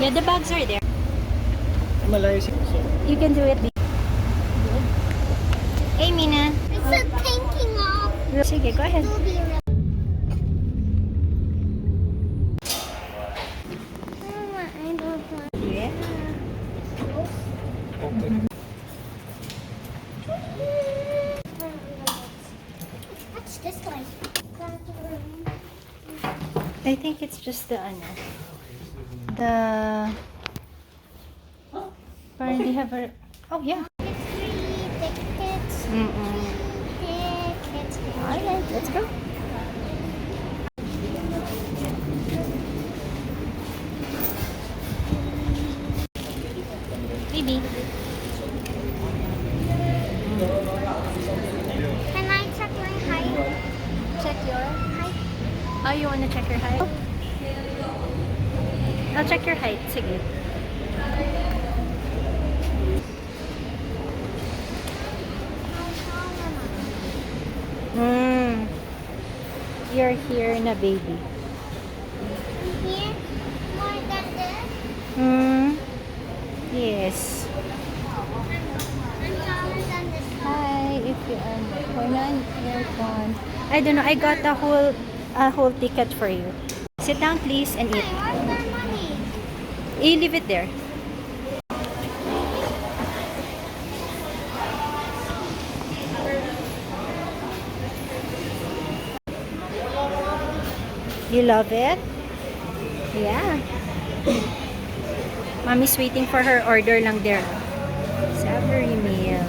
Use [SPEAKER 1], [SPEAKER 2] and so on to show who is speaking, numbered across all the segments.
[SPEAKER 1] Yeah, the bags are there.
[SPEAKER 2] Malayo siya.
[SPEAKER 1] You can do it. Hey, Mina.
[SPEAKER 3] It's a thinking of.
[SPEAKER 1] Sige, go ahead.
[SPEAKER 3] Will be real. I don't want.
[SPEAKER 1] Yeah.
[SPEAKER 2] Okay.
[SPEAKER 3] What's this like?
[SPEAKER 1] I think it's just the the parang they have a oh yeah.
[SPEAKER 3] It's three tickets. Tickets.
[SPEAKER 1] Alright, let's go. Baby.
[SPEAKER 3] Can I check my height?
[SPEAKER 1] Check your
[SPEAKER 3] Height.
[SPEAKER 1] Oh, you wanna check your height? I'll check your height. Sige.
[SPEAKER 3] How tall am
[SPEAKER 1] You're here na baby.
[SPEAKER 3] I? Here? More than this?
[SPEAKER 1] Yes.
[SPEAKER 3] I'm taller than this.
[SPEAKER 1] Hi, if you are not aircon. I don't know. I got a whole ticket for you. Sit down, please, and
[SPEAKER 3] Hey,
[SPEAKER 1] eat.
[SPEAKER 3] where's their money?
[SPEAKER 1] You leave it there. You love it? Yeah. Mommy's waiting for her order lang there. Savory meal.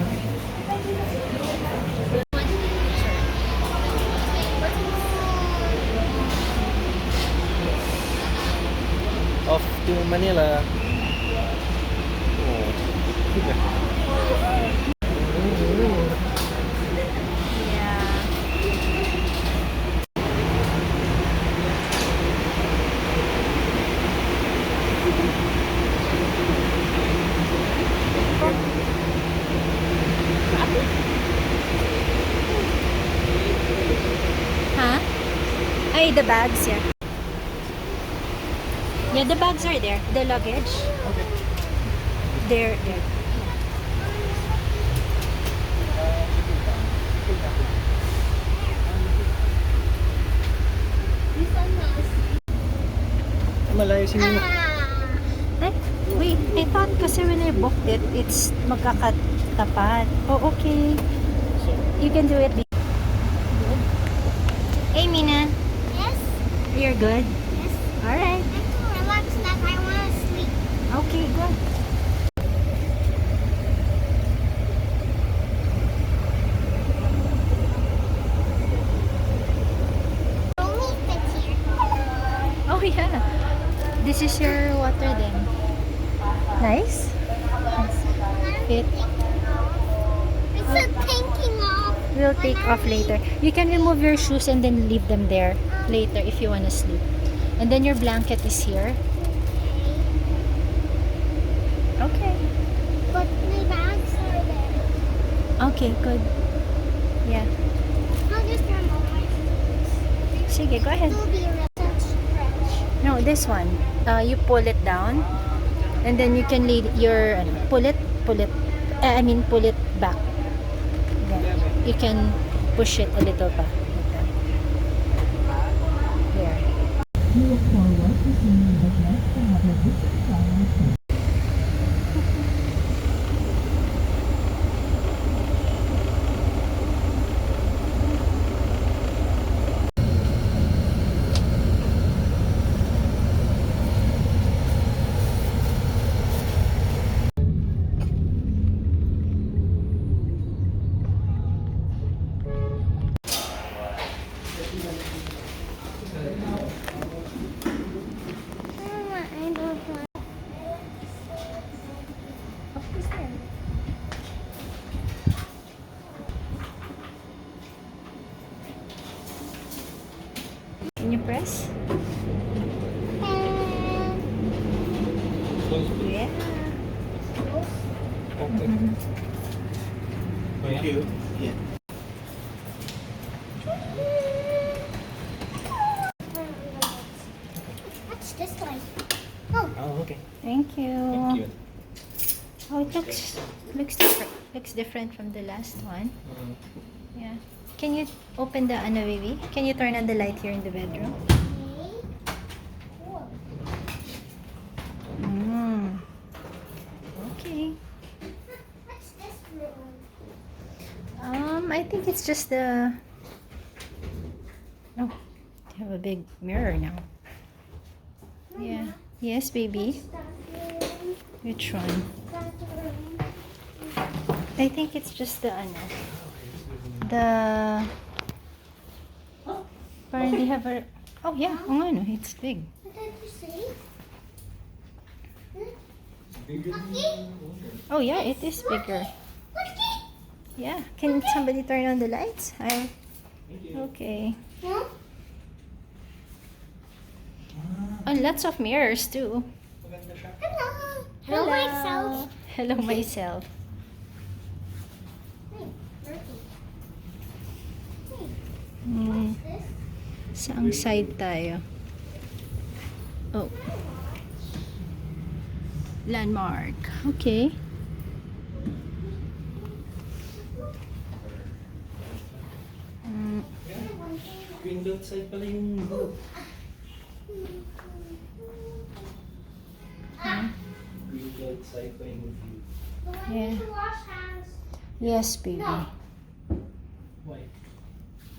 [SPEAKER 2] Off to Manila. Oh.
[SPEAKER 1] Yeah. Huh? Ay, the bags, yeah. Yeah, the bags are there. The luggage.
[SPEAKER 2] Okay.
[SPEAKER 1] There.
[SPEAKER 3] This one has.
[SPEAKER 2] Malayo si Mina.
[SPEAKER 1] Ay, wait. I thought kasi when I booked it, it's magkakatapat. Oh, okay. You can do it. Hey, Mina.
[SPEAKER 3] Yes?
[SPEAKER 1] You're good?
[SPEAKER 3] Yes.
[SPEAKER 1] Alright.
[SPEAKER 3] I'm too relaxed that I want to sleep.
[SPEAKER 1] Okay, good.
[SPEAKER 3] Only fits here.
[SPEAKER 1] Oh, yeah. This is your water then. Nice? Fit.
[SPEAKER 3] It's a thinking of.
[SPEAKER 1] We'll take off later. You can remove your shoes and then leave them there later if you want to sleep. And then your blanket is here. Okay.
[SPEAKER 3] But my bags are there.
[SPEAKER 1] Okay, good. Yeah.
[SPEAKER 3] I'll just remove my shoes.
[SPEAKER 1] Sige, go ahead.
[SPEAKER 3] It will be real stretch.
[SPEAKER 1] No, this one. You pull it down. And then you can lead your, pull it back. Yeah. You can push it a little pa. Like that. There.
[SPEAKER 3] I don't want.
[SPEAKER 1] Can you press? Yeah.
[SPEAKER 2] Okay. Thank you. Yeah.
[SPEAKER 3] What's this like? Oh,
[SPEAKER 2] Oh, Okay.
[SPEAKER 1] Thank you.
[SPEAKER 2] Thank you.
[SPEAKER 1] Oh, it looks different. Looks different from the last one.
[SPEAKER 2] Mm.
[SPEAKER 1] Yeah. Can you open the ano, baby? Can you turn on the light here in the bedroom? Mm. Okay.
[SPEAKER 3] What's this room?
[SPEAKER 1] I think it's just the. Oh, you have a big mirror now. Yeah. Yes, baby.
[SPEAKER 3] That room.
[SPEAKER 1] Which one?
[SPEAKER 3] That room.
[SPEAKER 1] I think it's just the ano. The. Parang they have a. Oh yeah. Oh nga no, it's big.
[SPEAKER 3] What did you say?
[SPEAKER 2] Bigger than the older.
[SPEAKER 1] Oh yeah, it is bigger. Yeah. Can somebody turn on the lights?
[SPEAKER 2] Thank you.
[SPEAKER 1] Okay.
[SPEAKER 3] Huh?
[SPEAKER 1] Oh, lots of mirrors too.
[SPEAKER 2] Maganda siya.
[SPEAKER 3] Hello. Hello, myself.
[SPEAKER 1] Hello myself.
[SPEAKER 3] Hey, Bertie.
[SPEAKER 1] Hmm.
[SPEAKER 3] This?
[SPEAKER 1] Saang side tayo? Oh. Landmark. Okay. Mm,
[SPEAKER 2] Window side pala yung blue. Window side pa yung view.
[SPEAKER 3] The one
[SPEAKER 1] Yeah.
[SPEAKER 3] to wash hands.
[SPEAKER 1] yes, baby.
[SPEAKER 2] White.